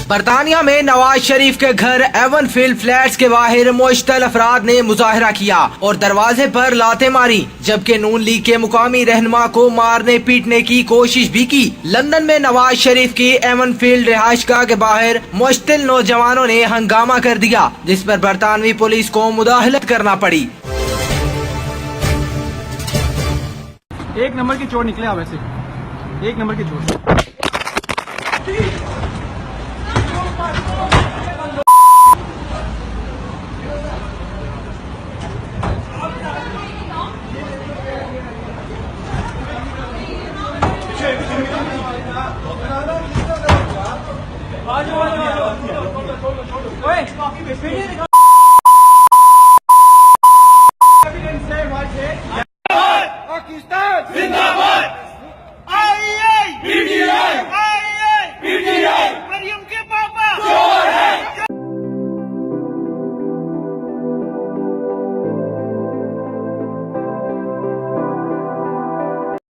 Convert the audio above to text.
बरतानिया में नवाज शरीफ के घर एवनफील्ड फ्लैट्स के बाहर मुश्तल अफराद ने मुजाहरा किया और दरवाजे पर लातें मारी, जबकि नून लीग के मुकामी रहनुमा को मारने पीटने की कोशिश भी की। लंदन में नवाज शरीफ की एवनफील्ड रिहायशगाह के बाहर मुश्तिल नौजवानों ने हंगामा कर दिया, जिस पर बरतानवी पुलिस को मुदाखलत करना पड़ी। एक नंबर की चोर निकले आप, वैसे एक नंबर की चोर।